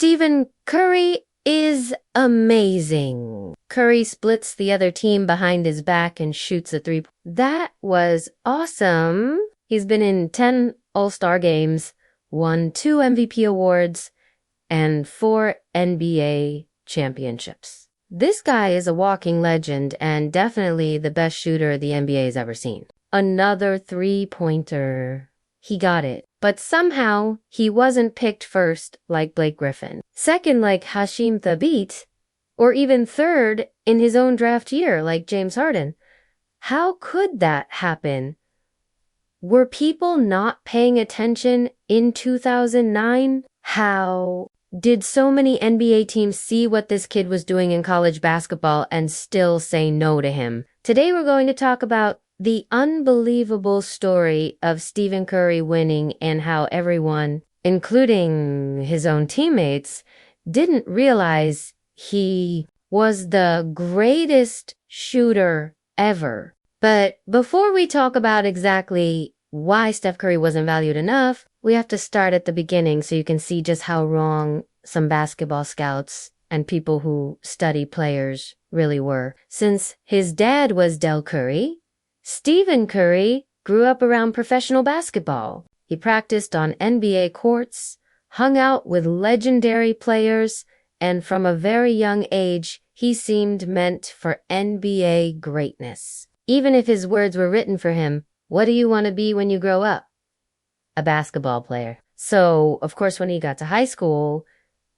Stephen Curry is amazing. Curry splits the other team behind his back and shoots a three. That was awesome. He's been in 10 All-Star games, won 2 MVP awards, and 4 NBA championships. This guy is a walking legend and definitely the best shooter the NBA has ever seen. Another three-pointer. He got it. But somehow, he wasn't picked first like Blake Griffin, second like Hashim Thabit, or even third in his own draft year like James Harden. How could that happen? Were people not paying attention in 2009? How did so many NBA teams see what this kid was doing in college basketball and still say no to him? Today we're going to talk about the unbelievable story of Stephen Curry winning and how everyone, including his own teammates, didn't realize he was the greatest shooter ever. But before we talk about exactly why Steph Curry wasn't valued enough, we have to start at the beginning so you can see just how wrong some basketball scouts and people who study players really were. Since his dad was Del Curry, Stephen Curry grew up around professional basketball. He practiced on NBA courts, hung out with legendary players, and from a very young age, he seemed meant for NBA greatness. Even if his words were written for him, what do you want to be when you grow up? A basketball player. So, of course, when he got to high school,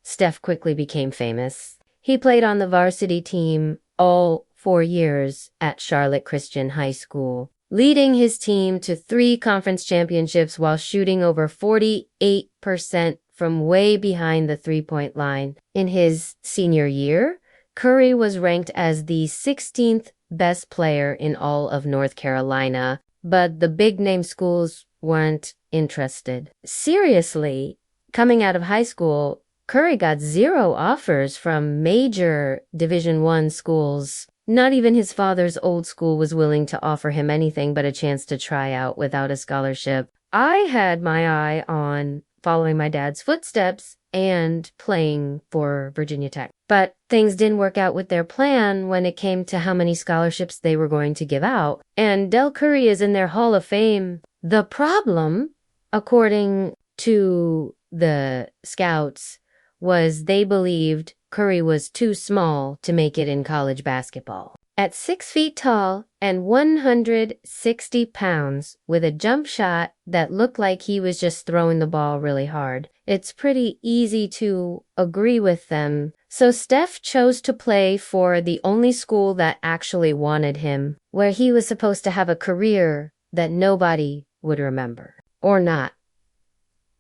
Steph quickly became famous. He played on the varsity team all 4 years at Charlotte Christian High School, leading his team to 3 conference championships while shooting over 48% from way behind the three-point line. In his senior year, Curry was ranked as the 16th best player in all of North Carolina, but the big-name schools weren't interested. Seriously, coming out of high school, Curry got 0 offers from major Division I schools. Not even his father's old school was willing to offer him anything but a chance to try out without a scholarship. I had my eye on following my dad's footsteps and playing for Virginia Tech. But things didn't work out with their plan when it came to how many scholarships they were going to give out. And Del Curry is in their Hall of Fame. The problem, according to the scouts, was they believed Curry was too small to make it in college basketball. At 6 feet tall and 160 pounds with a jump shot that looked like he was just throwing the ball really hard, it's pretty easy to agree with them. So Steph chose to play for the only school that actually wanted him, where he was supposed to have a career that nobody would remember. Or not.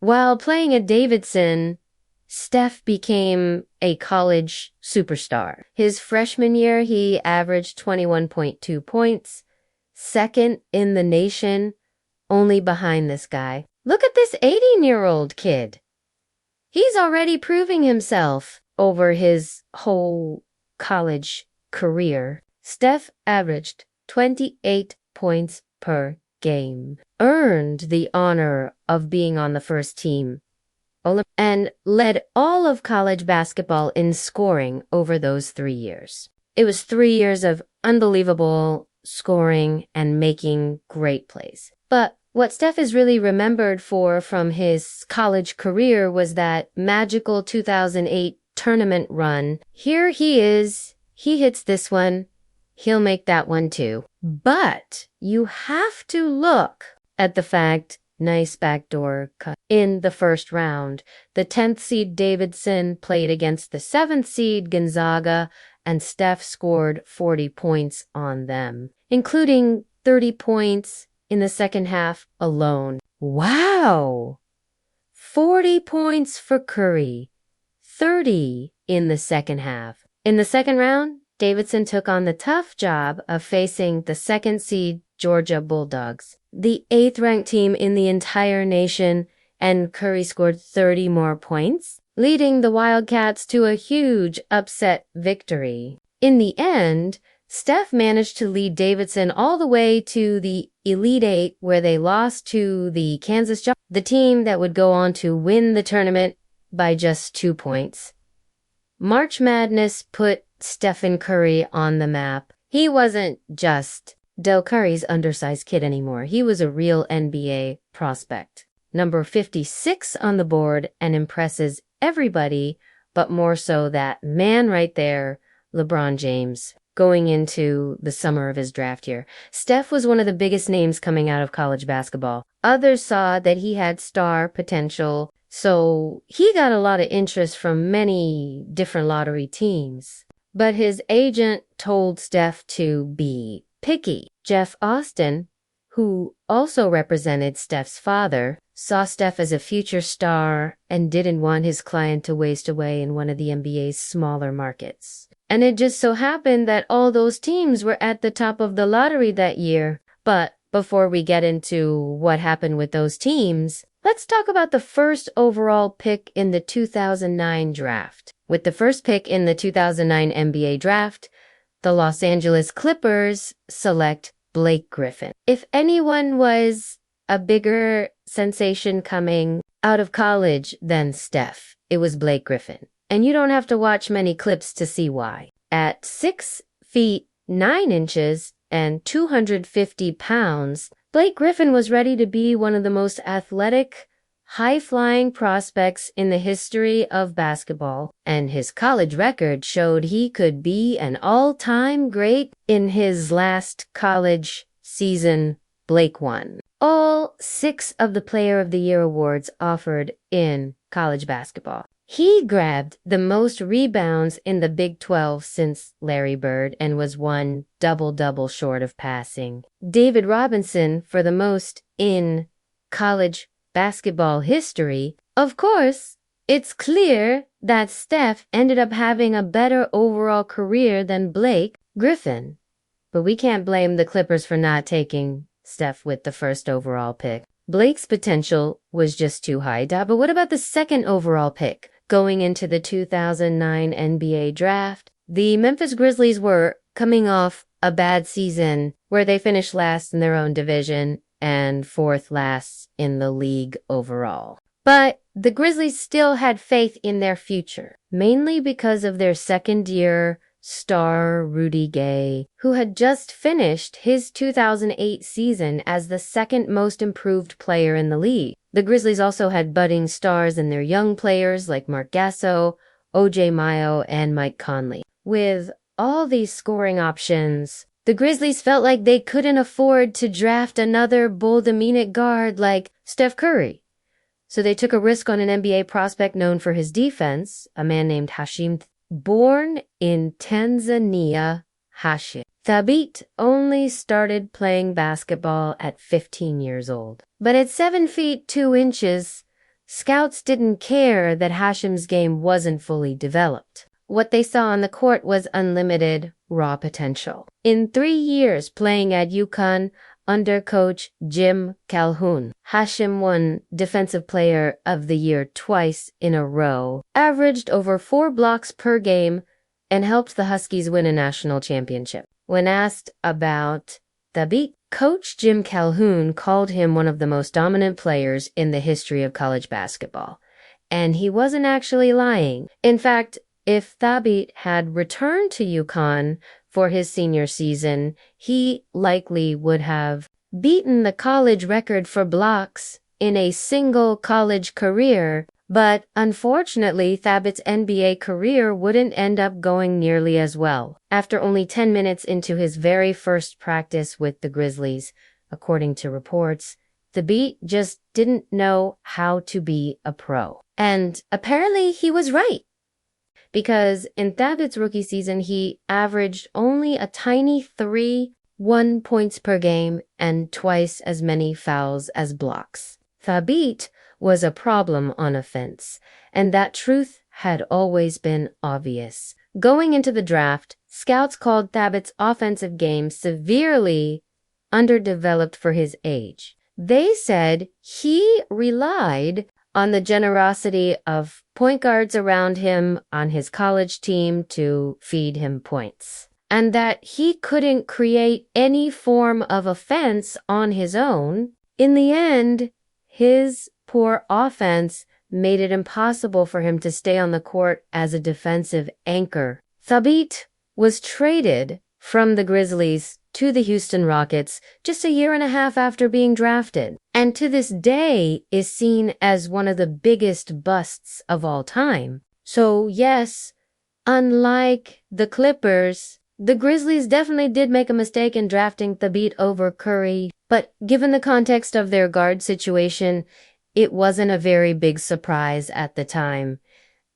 While playing at Davidson, Steph became a college superstar. His freshman year, he averaged 21.2 points, second in the nation, only behind this guy. Look at this 18-year-old kid. He's already proving himself over his whole college career. Steph averaged 28 points per game, earned the honor of being on the first team, and led all of college basketball in scoring over those 3 years. It was 3 years of unbelievable scoring and making great plays. But what Steph is really remembered for from his college career was that magical 2008 tournament run. Here he is. He hits this one. He'll make that one too. But you have to look at the fact, nice backdoor cut. In the first round, the 10th seed Davidson played against the 7th seed Gonzaga, and Steph scored 40 points on them, including 30 points in the second half alone. Wow! 40 points for Curry, 30 in the second half. In the second round, Davidson took on the tough job of facing the 2nd seed Georgia Bulldogs, the 8th-ranked team in the entire nation, and Curry scored 30 more points, leading the Wildcats to a huge upset victory. In the end, Steph managed to lead Davidson all the way to the Elite Eight, where they lost to the Kansas Jazz, the team that would go on to win the tournament by just 2 points. March Madness put Stephen Curry on the map. He wasn't just Del Curry's undersized kid anymore. He was a real NBA prospect. Number 56 on the board and impresses everybody, but more so that man right there, LeBron James, going into the summer of his draft year. Steph was one of the biggest names coming out of college basketball. Others saw that he had star potential, so he got a lot of interest from many different lottery teams. But his agent told Steph to be picky. Jeff Austin, who also represented Steph's father, saw Steph as a future star and didn't want his client to waste away in one of the NBA's smaller markets. And it just so happened that all those teams were at the top of the lottery that year. But before we get into what happened with those teams, let's talk about the first overall pick in the 2009 draft. With the first pick in the 2009 NBA draft, the Los Angeles Clippers select Blake Griffin. If anyone was a bigger sensation coming out of college than Steph, it was Blake Griffin. And you don't have to watch many clips to see why. At 6 feet 9 inches and 250 pounds, Blake Griffin was ready to be one of the most athletic, high-flying prospects in the history of basketball, and his college record showed he could be an all-time great. In his last college season, Blake won all 6 of the Player of the Year awards offered in college basketball. He grabbed the most rebounds in the Big 12 since Larry Bird and was one double-double short of passing David Robinson for the most in college basketball history. Of course, it's clear that Steph ended up having a better overall career than Blake Griffin. But we can't blame the Clippers for not taking Steph with the first overall pick. Blake's potential was just too high. But what about the second overall pick? Going into the 2009 NBA draft, the Memphis Grizzlies were coming off a bad season where they finished last in their own division and 4th last in the league overall. But the Grizzlies still had faith in their future, mainly because of their second-year star Rudy Gay, who had just finished his 2008 season as the second most improved player in the league. The Grizzlies also had budding stars in their young players like Mark Gasol, O.J. Mayo, and Mike Conley. With all these scoring options, the Grizzlies felt like they couldn't afford to draft another bull-dominant guard like Steph Curry. So they took a risk on an NBA prospect known for his defense, a man named Hashim. Born in Tanzania, Hashim Thabit only started playing basketball at 15 years old. But at 7 feet 2 inches, scouts didn't care that Hashim's game wasn't fully developed. What they saw on the court was unlimited raw potential. In 3 years playing at UConn under coach Jim Calhoun, Hashim won Defensive Player of the Year twice in a row, averaged over 4 blocks per game, and helped the Huskies win a national championship. When asked about Thabit, coach Jim Calhoun called him one of the most dominant players in the history of college basketball. And he wasn't actually lying. In fact, if Thabit had returned to UConn for his senior season, he likely would have beaten the college record for blocks in a single college career, but unfortunately, Thabit's NBA career wouldn't end up going nearly as well. After only 10 minutes into his very first practice with the Grizzlies, according to reports, Thabit just didn't know how to be a pro. And apparently he was right. Because in Thabit's rookie season, he averaged only a tiny 1 points per game and twice as many fouls as blocks. Thabit was a problem on offense, and that truth had always been obvious. Going into the draft, scouts called Thabit's offensive game severely underdeveloped for his age. They said he relied on the generosity of point guards around him on his college team to feed him points, and that he couldn't create any form of offense on his own. In the end, his poor offense made it impossible for him to stay on the court as a defensive anchor. Thabit was traded from the Grizzlies to the Houston Rockets just a year and a half after being drafted, and to this day is seen as one of the biggest busts of all time. So yes, unlike the Clippers, the Grizzlies definitely did make a mistake in drafting Thabit over Curry, but given the context of their guard situation, it wasn't a very big surprise at the time,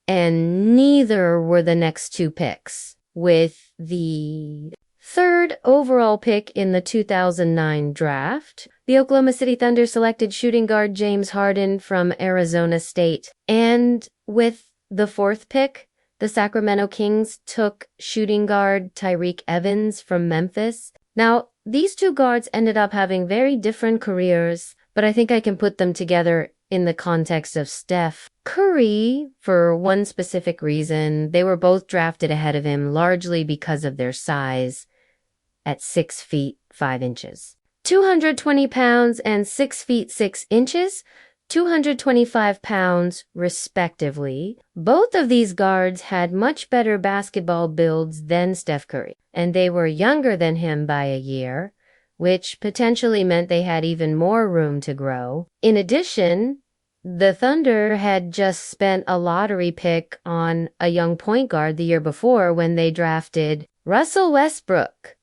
and neither were the next two picks. With the third overall pick in the 2009 draft, the Oklahoma City Thunder selected shooting guard James Harden from Arizona State. And with the fourth pick, the Sacramento Kings took shooting guard Tyreke Evans from Memphis. Now, these two guards ended up having very different careers, but I think I can put them together in the context of Steph Curry for one specific reason. They were both drafted ahead of him, largely because of their size at 6 feet 5 inches. 220 pounds and 6 feet 6 inches, 225 pounds respectively. Both of these guards had much better basketball builds than Steph Curry, and they were younger than him by a year, which potentially meant they had even more room to grow. In addition, the Thunder had just spent a lottery pick on a young point guard the year before when they drafted Russell Westbrook.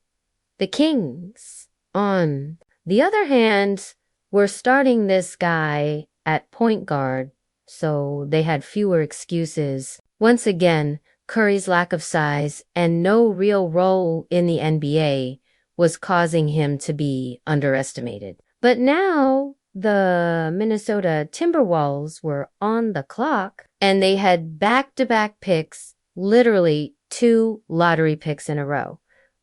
The Kings, on the other hand, were starting this guy at point guard, so they had fewer excuses. Once again, Curry's lack of size and no real role in the NBA was causing him to be underestimated. But now the Minnesota Timberwolves were on the clock, and they had back-to-back picks, literally 2 lottery picks in a row.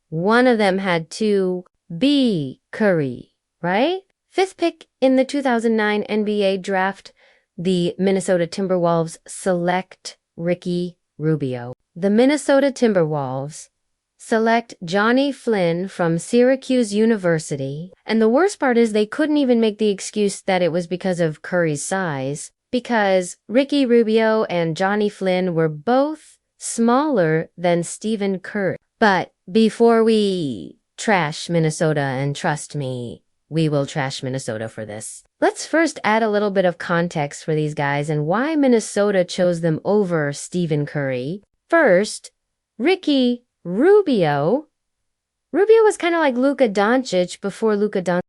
One of them had to be Curry, right? Fifth pick in the 2009 NBA draft, the Minnesota Timberwolves select Ricky Rubio. The Minnesota Timberwolves select Johnny Flynn from Syracuse University, and the worst part is they couldn't even make the excuse that it was because of Curry's size, because Ricky Rubio and Johnny Flynn were both smaller than Stephen Curry. But before we trash Minnesota, and trust me, we will trash Minnesota for this, let's first add a little bit of context for these guys and why Minnesota chose them over Stephen Curry. First, Ricky Rubio was kind of like Luka Doncic before Luka Doncic